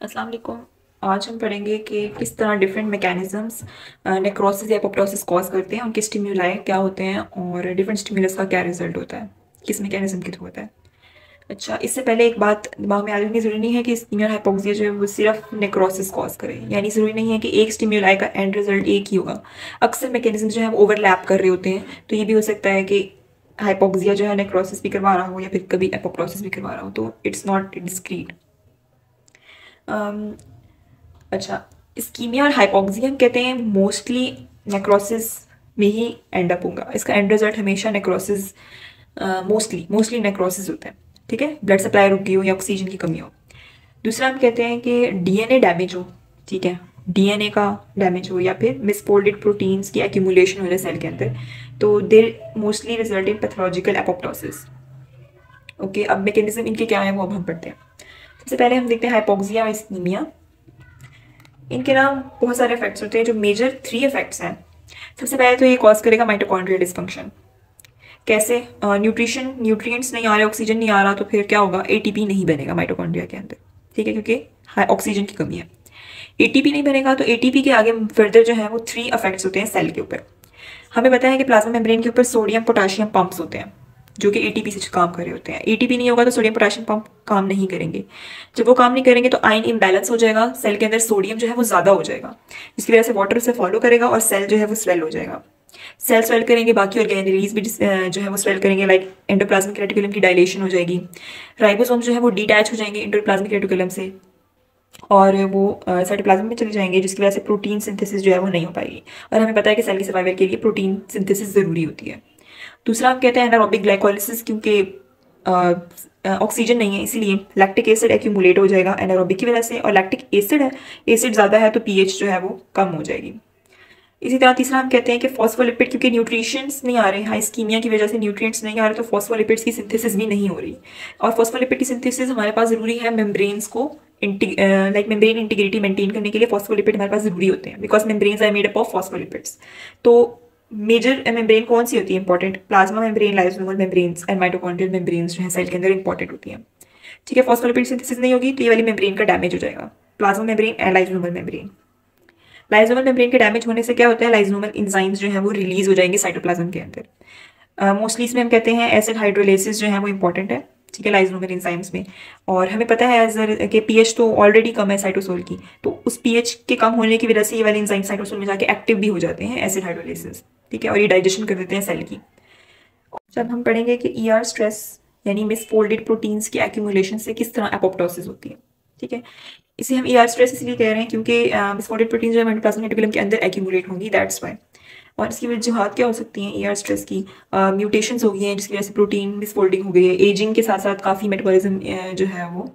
अस्सलाम वालेकुम। आज हम पढ़ेंगे कि किस तरह डिफरेंट मैकेनिज़म्स नेक्रोसिस या एपोप्टोसिस कॉज करते हैं, उनके स्टिम्युलाई क्या होते हैं और डिफरेंट स्टिमुलस का क्या रिजल्ट होता है, किस मैकेनिज्म के थ्रू होता है। अच्छा, इससे पहले एक बात दिमाग में याद रखनी ज़रूरी नहीं है कि इस्कीमिया हाइपोक्सिया जो है वो सिर्फ नेक्रोसिस कॉज करे, यानी ज़रूरी नहीं है कि एक स्टिम्युलाई का एंड रिजल्ट एक ही होगा। अक्सर मैकेनिज्म जो है वो ओवरलैप कर रहे होते हैं, तो ये भी हो सकता है कि हाइपोक्सिया जो है नेक्रोसिस भी करवा रहा हो या फिर कभी एपोप्टोसिस भी करवा रहा हो, तो इट्स नॉट डिस्क्रीट। अच्छा, इस्कीमिया और हाइपोक्सिया हम कहते हैं मोस्टली नेक्रोसिस में ही एंड अप होगा। इसका एंड रिजल्ट हमेशा नेक्रोसिस, मोस्टली मोस्टली नेक्रोसिस होता है। ठीक है, ब्लड सप्लाई रुक गई हो या ऑक्सीजन की कमी हो। दूसरा हम कहते हैं कि डीएनए डैमेज हो। ठीक है, डीएनए का डैमेज हो या फिर मिसफोल्डेड प्रोटीन्स की एक्यूमुलेशन हो जाए सेल के अंदर, तो they mostly result in pathological apoptosis. Okay, अब मैकेनिज्म इनके क्या है वो अब हम पढ़ते हैं। सबसे पहले हम देखते हैं हाइपोक्सिया और इस्कीमिया। इनके ना बहुत सारे इफेक्ट्स होते हैं, जो मेजर 3 इफेक्ट्स हैं। सबसे पहले तो ये कॉज करेगा माइटोकॉन्ड्रियल डिसफंक्शन। कैसे? न्यूट्रिशन न्यूट्रिएंट्स नहीं आ रहे, ऑक्सीजन नहीं आ रहा, तो फिर क्या होगा? एटीपी नहीं बनेगा माइटोकॉन्ड्रिया के अंदर। ठीक है, क्योंकि हाई ऑक्सीजन की कमी है। एटीपी नहीं बनेगा तो एटीपी के आगे फर्दर जो है वो 3 इफेक्ट्स होते हैं सेल के ऊपर। हमें पता है कि प्लाज्मा मेम्ब्रेन के ऊपर सोडियम पोटाशियम पंप्स होते हैं जो कि एटीपी से काम कर रहे होते हैं। एटीपी नहीं होगा तो सोडियम पोटाशियम पंप काम नहीं करेंगे। जब वो काम नहीं करेंगे तो आयन इम्बैलेंस हो जाएगा, सेल के अंदर सोडियम जो है वो ज़्यादा हो जाएगा, जिसकी वजह से वाटर उसे फॉलो करेगा और सेल जो है वो स्वेल हो जाएगा। सेल स्वेल करेंगे, बाकी ऑर्गेनेलीज भी जो है वो स्वेल करेंगे, लाइक एंडोप्लाज्मिक रेटिकुलम की डायलेशन हो जाएगी। राइबोसोम जो है वो डिटैच हो जाएंगे एंडोप्लाज्मिक रेटिकुलम से और वो साइटोप्लाज्म में चले जाएंगे, जिसकी वजह से प्रोटीन सिंथेसिस जो है वो नहीं हो पाएगी। और हमें पता है कि सेल की सर्वाइवल के लिए प्रोटीन सिंथेसिस ज़रूरी होती है। दूसरा हम कहते हैं एनारोबिक ग्लाइकोलिसिस, क्योंकि ऑक्सीजन नहीं है इसीलिए लैक्टिक एसिड एक्यूमुलेट हो जाएगा एनारोबिक की वजह से, और लैक्टिक एसिड है, एसिड ज़्यादा है तो पीएच जो है वो कम हो जाएगी। इसी तरह तीसरा हम कहते हैं कि फॉस्फोलिपिड, क्योंकि न्यूट्रिशंस नहीं आ रहे हैं, हाइस्कीमिया की वजह से न्यूट्रिएंट्स नहीं आ रहे, तो फॉस्फोलिपिड्स की सिंथेसिस भी नहीं हो रही। और फॉस्फोलिपिड की सिंथेसिस हमारे पास ज़रूरी है मेम्ब्रेन्स को लाइक मेम्ब्रेन इंटीग्रिटी मेंटेन करने के लिए फॉस्फोलिपिड हमारे पास ज़रूरी होते हैं, because membranes are made up of phospholipids. तो मेजर मेम्ब्रेन कौन सी होती है important? Plasma membrane, lysosomal membranes and mitochondrial membranes जो है सेल के अंदर इंपॉर्टेंट होती हैं। ठीक है, फॉस्फोलिपिड सिंथेसिस नहीं होगी तो ये वाली मेम्ब्रेन का डैमेज हो जाएगा, plasma membrane and lysosomal membrane. Lysosomal membrane के डैमेज होने से क्या होता है? लाइसोमल एंजाइम्स जो है वो रिलीज हो जाएंगे साइटोप्लाज्म के अंदर। मोस्टली इसमें हम कहते हैं एसिड हाइड्रोलाइसिस जो है वो इंपॉर्टेंट है। ठीक है, लाइसोमल एंजाइम्स में। और हमें पता है एज के पीएच तो ऑलरेडी कम है साइटोसोल की, तो उस पीएच के कम होने की वजह से ये वाले एंजाइम साइटोसोल में जाके एक्टिव भी हो जाते हैं, एसिड हाइड्रोलाइसिस। ठीक है, और ये डाइजेशन कर देते हैं सेल की। जब हम पढ़ेंगे कि ईआर स्ट्रेस यानी मिसफोल्डेड प्रोटीन्स की एक्यूमुलेशन से किस तरह एपोप्टोसिस होती है। ठीक है, इसे हम ईआर स्ट्रेस इसलिए कह रहे हैं क्योंकि मिसफोल्डेड प्रोटीन जो है एंडोप्लाज्मिक रेटिकुलम के अंदर एक्यूमुलेट होंगी, दैट्स वाई। और इसकी वजूहत क्या हो सकती हैं ईआर स्ट्रेस की? म्यूटेशंस हो गई हैं जिसकी वजह से प्रोटीन मिसफोल्डिंग हो गई है, एजिंग के साथ साथ काफ़ी मेटाबॉलिज्म जो है वो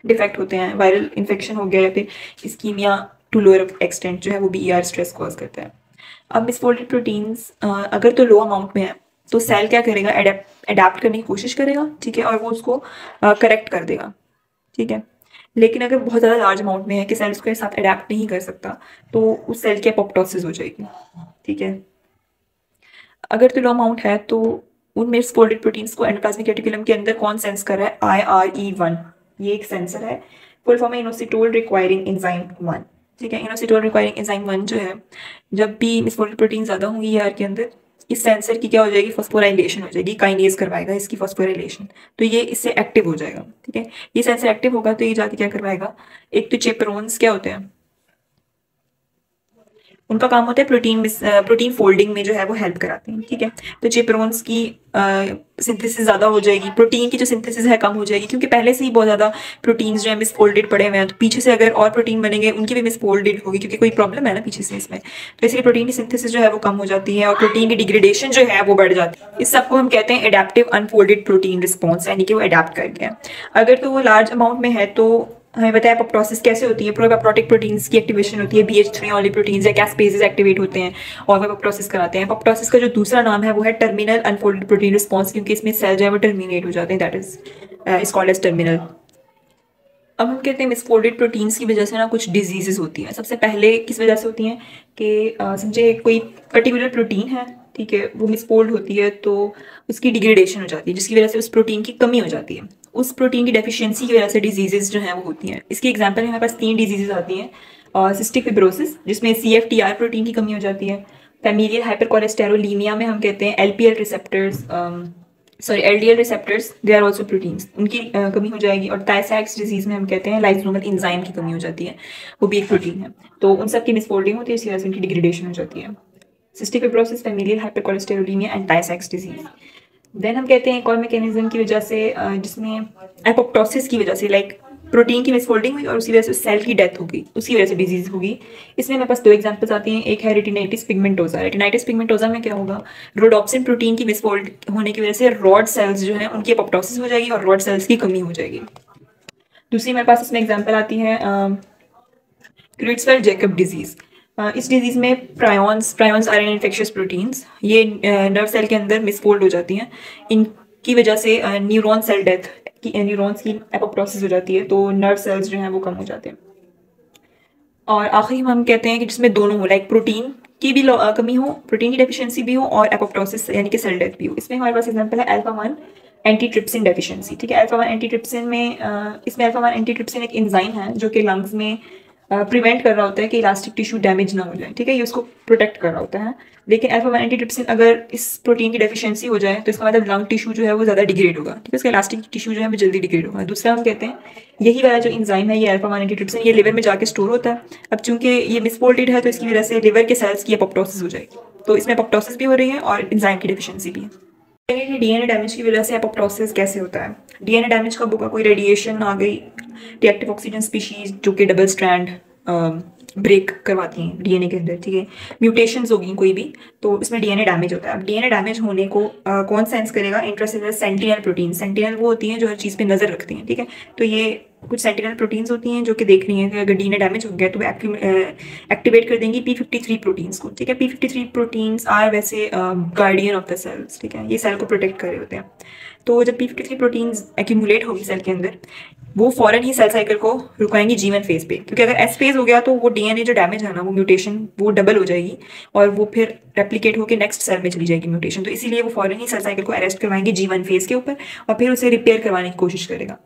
डिफेक्ट होते हैं, वायरल इन्फेक्शन हो गया या फिर इस्कीमिया टू लोअर एक्सटेंट जो है वो भी ईआर स्ट्रेस कॉज करता है। अब मिसफोल्डेड प्रोटीन्स अगर तो लो अमाउंट में है तो सेल क्या करेगा? अडेप्ट करने की कोशिश करेगा। ठीक है, और वो उसको करेक्ट कर देगा। ठीक है, लेकिन अगर बहुत ज़्यादा लार्ज अमाउंट में है कि सेल उसके साथ अडेप्ट नहीं कर सकता, तो उस सेल की एपोप्टोसिस हो जाएगी। ठीक है, अगर तो लो अमाउंट है तो उन मिसफोल्डेड प्रोटीन्स को एंडोप्लाज्मिक रेटिकुलम के अंदर कौन सेंस कर रहा है? IRE1, ये एक सेंसर है। फुल फॉर्म है इनोसिटोल रिक्वायरिंग एंजाइम 1। ठीक है, इनोसिटोल रिक्वायरिंग एंजाइम 1 जो है, जब भी मिसफोल्डेड प्रोटीन ज़्यादा होंगी यार के अंदर, इस सेंसर की क्या हो जाएगी? फॉस्फोराइलेशन हो जाएगी, काइनेज करवाएगा इसकी फॉस्फोराइलेशन, तो ये इससे एक्टिव हो जाएगा। ठीक है, ये सेंसर एक्टिव होगा तो ये जाके क्या करवाएगा? एक तो चेपरोन्स क्या होते हैं, उनका काम होता है प्रोटीन फोल्डिंग में जो है वो हेल्प कराते हैं। ठीक है, तो चिपरोन्स की सिंथेसिस ज़्यादा हो जाएगी, प्रोटीन की जो सिंथेसिस है कम हो जाएगी, क्योंकि पहले से ही बहुत ज़्यादा प्रोटीन्स जो है मिसफोल्डेड पड़े हुए हैं, तो पीछे से अगर और प्रोटीन बनेंगे उनकी भी मिसफोल्डेड होगी, क्योंकि कोई प्रॉब्लम है ना पीछे से इसमें, तो इसलिए प्रोटीन की सिंथेसिस जो है वो कम हो जाती है और प्रोटीन की डिग्रेडेशन जो है वो बढ़ जाती है। इस सबको हम कहते हैं एडेप्टिव अनफोल्डेड प्रोटीन रिस्पॉन्स, यानी कि वो अडेप्ट कर गया। अगर तो वो लार्ज अमाउंट में है तो हमें बताया एपोप्टोसिस कैसे होती है? प्रोएपोप्टोटिक प्रोटीन्स की एक्टिवेशन होती है, BH3 वाले प्रोटीन्स या कैस्पेजेस एक्टिवेट होते हैं और वो एपोप्टोसिस कराते हैं। एपोप्टोसिस का जो दूसरा नाम है वो है टर्मिनल अनफोल्डेड प्रोटीन रिस्पॉन्स, क्योंकि इसमें सेल जो है वो टर्मिनेट हो जाते हैं, that is called as terminal. अब हम कहते हैं मिसफोल्डेड प्रोटीन्स की वजह से ना कुछ डिजीजेस होती हैं। सबसे पहले किस वजह से होती हैं कि समझे कोई पर्टिकुलर प्रोटीन है, ठीक है, वो मिसफोल्ड होती है तो उसकी डिग्रेडेशन हो जाती है, जिसकी वजह से उस प्रोटीन की कमी हो जाती है। उस प्रोटीन की डेफिशिएंसी की वजह से डिजीजेज जो हैं वो होती हैं। इसकी एग्जांपल में हमारे पास 3 डिजीजेज आती हैं। सिस्टिक फिब्रोसिस, जिसमें CFTR प्रोटीन की कमी हो जाती है। फैमिलियल हाइपरकोलेस्टेरोलीमिया में हम कहते हैं LPL receptors, sorry LDL receptors, they are also proteins, उनकी कमी हो जाएगी। और टायसैक्स डिजीज में हम कहते हैं लाइसोसोमल एंजाइम की कमी हो जाती है, वो भी एक प्रोटीन है। तो उन सब की मिसफोल्डिंग होती है, इसी वजह से उनकी डिग्रेडेशन हो जाती है। Cystic fibrosis, familial hypercholesterolaemia and Tay Sachs disease. Then हम कहते हैं एक और मैकेनिज्म की वजह से, जिसमें एपोप्टोसिस की वजह से, लाइक प्रोटीन की मिसफोल्डिंग हुई और उसी वजह से सेल की डेथ होगी, उसी वजह से डिजीज होगी। इसमें मेरे पास 2 एग्जांपल्स आती हैं। एक है रेटिनाइटिस पिगमेंटोसा। रेटिनाइटिस पिगमेंटोसा में क्या होगा, रोडोप्सिन प्रोटीन की मिसफोल्ड होने की वजह से रॉड सेल्स जो है उनकी एपोप्टोसिस हो जाएगी और रॉड सेल्स की कमी हो जाएगी। दूसरी मेरे पास इसमें एग्जाम्पल आती है क्रिट्सफेल्ड जैकब डिजीज। इस डिजीज में prions are an infectious proteins, ये नर्व सेल के अंदर मिसफोल्ड हो जाती हैं। इनकी वजह से न्यूरॉन सेल डेथ, न्यूरॉन्स की एपोप्टोसिस हो जाती है, तो नर्व सेल्स जो हैं वो कम हो जाते हैं। और आखिरी हम कहते हैं कि जिसमें दोनों हो, लाइक प्रोटीन की भी कमी हो, प्रोटीन की डेफिशिएंसी भी हो और एपोप्टोसिस यानी कि सेल डेथ भी हो। इसमें हमारे पास एग्जांपल है अल्फा-1 एंटीट्रिप्सिन डेफिशिएंसी। ठीक है, अल्फा-1 एंटीट्रिप्सिन में इसमें अल्फा-1 एंटीट्रिप्सिन एक एंजाइम है जो कि लंग्स में प्रिवेंट कर रहा होता है कि इलास्टिक टिश्यू डैमेज ना हो जाए। ठीक है, ये उसको प्रोटेक्ट कर रहा होता है। लेकिन अल्फा-1 एंटीट्रिप्सिन अगर इस प्रोटीन की डेफिशिएंसी हो जाए तो इसका मतलब लंग टिश्यू जो है वो ज़्यादा डिग्रेड होगा। ठीक है, इसका इलास्टिक टिश्यू जो है वो जल्दी डिग्रेड होगा। दूसरा हम कहते हैं यही वाला जो एंजाइम है, ये अल्फा-1 एंटीट्रिप्सिन, ये लिवर में जाके स्टोर होता है। अब चूंकि ये मिसफोल्डेड है तो इसकी वजह से लिवर के सेल्स की एपोप्टोसिस हो जाएगी, तो इसमें एपोप्टोसिस भी हो रही है और एंजाइम की डेफिशिएंसी भी है। DNA डैमेज की वजह से एपोप्टोसिस कैसे होता है। DNA डैमेज कब होगा, कोई रेडिएशन आ गई, रिएक्टिव ऑक्सीजन स्पीशीज जो कि डबल स्ट्रैंड ब्रेक करवाती हैं DNA के अंदर। ठीक है, म्यूटेशंस होगी कोई भी, तो इसमें DNA डैमेज होता है। अब DNA डैमेज होने को कौन सेंस करेगा, इंट्रासेलुलर सेंटिनल प्रोटीन। सेंटिनल वो होती हैं जो हर चीज़ पे नज़र रखती हैं। ठीक है, तो ये कुछ सेंटिनल प्रोटीन्स होती हैं जो कि देख रही हैं कि अगर DNA डैमेज हो गया तो वो एक्टिवेट कर देंगी P53 प्रोटीन्स को। ठीक है, P53 प्रोटीन्स आर वैसे गार्डियन ऑफ द सेल्स। ठीक है, ये सेल को प्रोटेक्ट कर रहे होते हैं। तो जब P53 प्रोटीन्स एक्यूमुलेट होगी सेल के अंदर, वो फौरन ही सेल साइकिल को रुकाएंगी G1 फेज पे, क्योंकि अगर S फेज हो गया तो वो DNA जो डैमेज है ना, वो म्यूटेशन वो डबल हो जाएगी और वो फिर रेप्लिकेट होकर नेक्स्ट सेल में चली जाएगी म्यूटेशन। तो इसीलिए वो फौरन ही सेल साइकिल को अरेस्ट करवाएंगे G1 फेज के ऊपर और फिर उसे रिपेयर करवाने की कोशिश करेगा।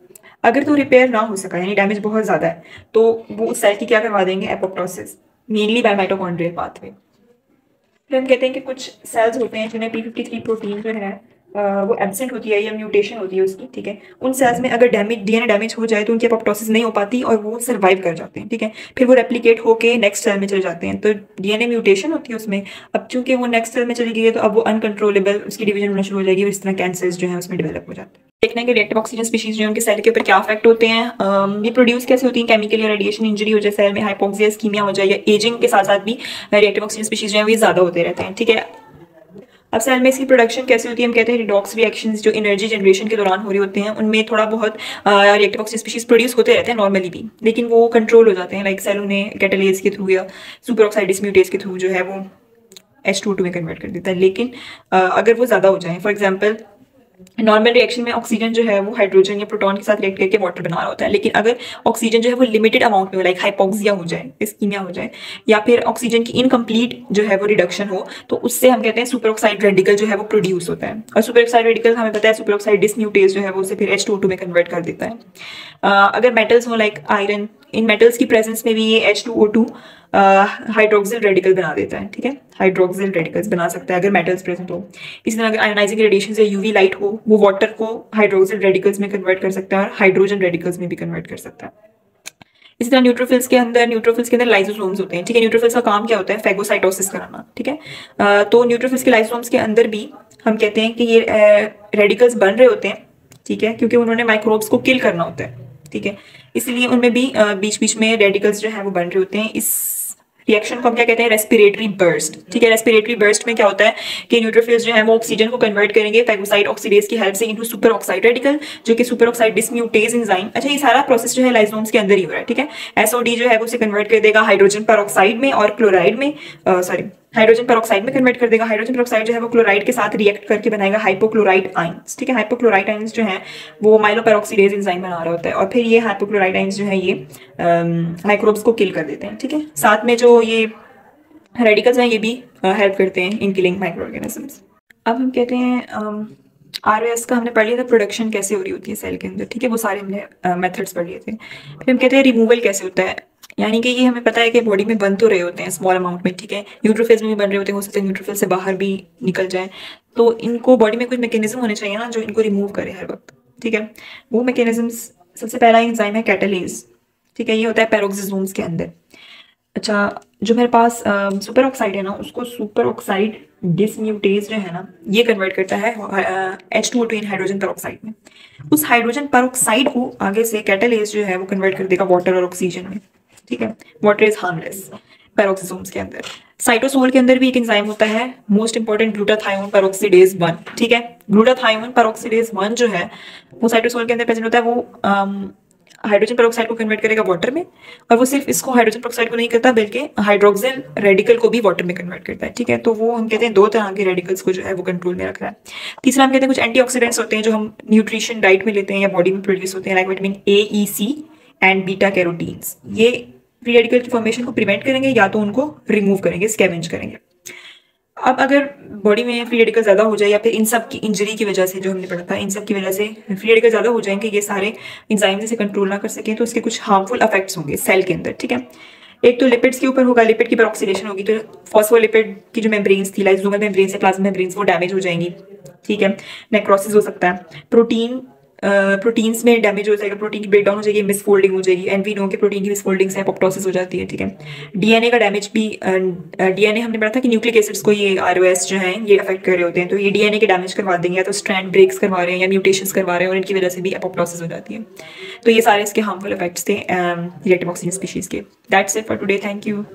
अगर तो रिपेयर ना हो सका, यानी डैमेज बहुत ज़्यादा है, तो वो उस सेल की क्या करवा देंगे, apoptosis, mainly by mitochondrial pathway. फिर हम कहते हैं कि कुछ सेल्स होते हैं जिन्हें P53 प्रोटीन जो है वो एब्सेंट होती है या म्यूटेशन होती है उसकी। ठीक है, उन सेल्स में अगर DNA डैमेज हो जाए तो उनकी एपोप्टोसिस नहीं हो पाती और वो सर्वाइव कर जाते हैं। ठीक है, फिर वो रेप्लिकेट होके नेक्स्ट सेल में चले जाते हैं, तो DNA म्यूटेशन होती है उसमें। अब चूंकि वो नेक्स्ट सेल में चली गई है तो अब वो अनकंट्रोलेबल उसकी डिवीजन होना शुरू हो जाएगी और इस तरह कैंसर्स जो है उसमें डेवलप हो जाते हैं। देखना है कि रिएक्टिव ऑक्सीजन स्पीशीज जो है उनके सेल के ऊपर क्या इफेक्ट होते हैं, ये प्रोड्यूस कैसे होती हैं, केमिकल या रेडिएशन इंजरी हो जाए सेल में, हाइपोक्सिया इस्कीमिया हो जाए, या एजिंग के साथ साथ भी रिएक्टिव ऑक्सीजन स्पीशीज जो है वो ज़्यादा होते रहते हैं। ठीक है, अब सेल में इसकी प्रोडक्शन कैसे होती है, हम कहते हैं रिडॉक्स रिएक्शंस जो एनर्जी जनरेशन के दौरान हो रहे होते हैं, उनमें थोड़ा बहुत रिएक्टिव ऑक्सीजन स्पीशीज प्रोड्यूस होते रहते हैं नॉर्मली भी, लेकिन वो कंट्रोल हो जाते हैं। लाइक सेल उन्हें कैटालेज के थ्रू या सुपर ऑक्साइड डिसम्यूटेज के थ्रू जो है वो H2O2 में कन्वर्ट कर देता है। लेकिन अगर वो ज़्यादा हो जाए, फॉर एग्जाम्पल नॉर्मल रिएक्शन में ऑक्सीजन जो है वो हाइड्रोजन या प्रोटॉन के साथ रिएक्ट करके वाटर बना रहा होता है, लेकिन अगर ऑक्सीजन जो है वो लिमिटेड अमाउंट में हो, लाइक हाइपोक्सिया हो जाए, इस्कीमिया हो जाए, या फिर ऑक्सीजन की इनकम्प्लीट जो है वो रिडक्शन हो, तो उससे हम कहते हैं सुपर ऑक्साइड रेडिकल जो है वो प्रोड्यूस होता है। और सुपर ऑक्साइड रेडिकल हमें पता है सुपर ऑक्साइड डिसम्यूटेज जो है वो उसे फिर H2O2 में कन्वर्ट कर देता है। अगर मेटल्स हो लाइक आयरन, इन मेटल्स की प्रेजेंस में भी ये H2O2 हाइड्रोक्सिल रेडिकल बना देता है। ठीक है, हाइड्रोक्सिल रेडिकल्स बना सकता है अगर मेटल्स प्रेजेंट हो। इसी तरह अगर आयोनाइजिंग रेडिएशन से UV लाइट हो, वो वाटर को हाइड्रोक्सिल रेडिकल्स में कन्वर्ट कर सकता है और हाइड्रोजन रेडिकल्स में भी कन्वर्ट कर सकता है। इसी तरह न्यूट्रोफिल्स के अंदर लाइसोसोम्स होते हैं। ठीक है, न्यूट्रोफिल्स का काम क्या होता है, फैगोसाइटोसिस कराना। ठीक है, तो न्यूट्रोफिल्स के लाइसोसोम्स के अंदर भी हम कहते हैं कि ये रेडिकल्स बन रहे होते हैं। ठीक है, क्योंकि उन्होंने माइक्रोब्स को किल करना होता है। ठीक है, इसलिए उनमें भी बीच बीच में रेडिकल्स जो है वो बन रहे होते हैं। इस रिएक्शन को हम क्या कहते हैं, रेस्पिरेटरी बर्स्ट। ठीक है, रेस्पिरेटरी बर्स्ट में क्या होता है कि न्यूट्रोफिल्स जो है वो ऑक्सीजन को कन्वर्ट करेंगे फैगोसाइड ऑक्सीडेज की हेल्प से इनटू सुपर ऑक्साइड रेडिकल, जो कि सुपर ऑक्साइड डिसम्यूटेज एंजाइम। अच्छा, ये सारा प्रोसेस जो है लाइसोसोम्स के अंदर ही हो रहा है। ठीक है, SOD जो है वो उसे कन्वर्ट कर देगा हाइड्रोजन पेरोक्साइड में और क्लोराइड में, हाइड्रोजन पेरोक्साइड में कन्वर्ट कर देगा। हाइड्रोजन पेरोक्साइड जो है वो क्लोराइड के साथ रिएक्ट करके बनाएगा हाइपोक्लोराइड आयंस। ठीक है, हाइपोक्लोराइड आयंस जो है वो माइलोपेरोक्सीडेज एंजाइम बना रहा होता है और फिर ये हाइपोक्लोराइड आयंस जो है ये माइक्रोब्स को किल कर देते हैं। ठीक है, साथ में जो ये रेडिकल्स हैं ये भी हेल्प करते हैं इन किलिंग माइक्रो ऑर्गेनिजम्स। अब हम कहते हैं आरओएस का हमने पढ़ लिया था, प्रोडक्शन कैसे हो रही होती है सेल के अंदर, ठीक है, वो सारे हमने मेथड्स पढ़ लिए थे। फिर हम कहते हैं रिमूवल कैसे होता है, यानी कि ये हमें पता है कि बॉडी में बन तो रहे होते हैं स्मॉल अमाउंट में, ठीक है, न्यूट्रोफिल्स में भी बन रहे होते हैं, हो सकता है न्यूट्रोफिल से बाहर भी निकल जाए, तो इनको बॉडी में कुछ मैकेनिज्म होने चाहिए ना जो इनको रिमूव करे हर वक्त, ठीक है। वो मैकेनिज्म्स, सबसे पहला एंजाइम है कैटालेज, ठीक है, ये होता है पेरोक्सिसोम्स के अंदर। अच्छा, जो मेरे पास सुपर ऑक्साइड है ना, उसको सुपर ऑक्साइड डिसम्यूटेज जो है ना, ये कन्वर्ट करता है H2O to in hydrogen peroxide में। उस हाइड्रोजन पेरोक्साइड को आगे से कैटालेज जो है वो कन्वर्ट कर देगा वाटर और ऑक्सीजन में, ठीक है। वाटर इज हार्मलेस पेरोक्सिसोम्स के अंदर। साइटोसोल के अंदर भी एक एंजाइम होता है, मोस्ट इंपॉर्टेंट ग्लूटाथायोन पेरोक्सीडेज 1, ठीक है। ग्लूटाथायोन पेरोक्सीडेज 1 जो है वो साइटोसोल के अंदर प्रेजेंट होता है, वो हाइड्रोजन पेरोक्साइड को कन्वर्ट करेगा वाटर में, और वो सिर्फ इसको हाइड्रोजन पेरोक्साइड को नहीं करता बल्कि हाइड्रोक्सिल रेडिकल को भी वाटर में कन्वर्ट करता है, ठीक है। तो वो हम कहते हैं 2 तरह के रेडिकल्स को जो है वो कंट्रोल में रख रहा है। तीसरा हम कहते हैं कुछ एंटीऑक्सीडेंट्स होते हैं जो हम न्यूट्रिशन डाइट में लेते हैं या बॉडी में प्रोड्यूस होते हैं, like vitamin A, E, C and beta carotenes. ये फ्री रेडिकल की फॉर्मेशन को प्रिवेंट करेंगे या तो उनको रिमूव करेंगे, स्कैवेंज करेंगे। अब अगर बॉडी में फ्री रेडिकल ज़्यादा हो जाए या फिर इन सब की इंजरी की वजह से, जो हमने पढ़ा था, इन सब की वजह से फ्री रेडिकल ज़्यादा हो जाएंगे, ये सारे इंजाइम से कंट्रोल ना कर सकें, तो इसके कुछ हार्मफुल इफेक्ट्स होंगे सेल के अंदर, ठीक है। एक तो लिपिड्स के ऊपर होगा, लिपिड की पेरोक्सीडेशन होगी, तो फॉस्फोलिपिड की जो मेम्ब्रेन्स थी, लाइसोसोमल मेम्ब्रेन्स या प्लाज्मा मेम्ब्रेन्स, वो डैमेज हो जाएंगी, ठीक है। नेक्रोसिस हो सकता है, प्रोटीन्स में डैमेज हो जाएगा, प्रोटीन की ब्रेकडाउन हो जाएगी, मिसफोल्डिंग हो जाएगी, एंड वी नो कि प्रोटीन की मिसफोल्डिंग से एपोप्टोसिस हो जाती है, ठीक है। डीएनए का डैमेज भी, डीएनए हमने पढ़ा था कि न्यूक्लिक एसिड्स को ये आरओएस जो है ये अफेक्ट कर रहे होते हैं, तो ये डीएनए के डैमेज करवा देंगे, या तो स्ट्रैंड ब्रेक्स करवा रहे हैं या म्यूटेशंस करवा रहे हैं, और इनकी वजह से भी एपोप्टोसिस हो जाती है। तो ये सारे इसके हार्मफुल इफेक्ट्स थे रिएक्टिव ऑक्सीजन स्पीशीज के। That's it for today, thank you.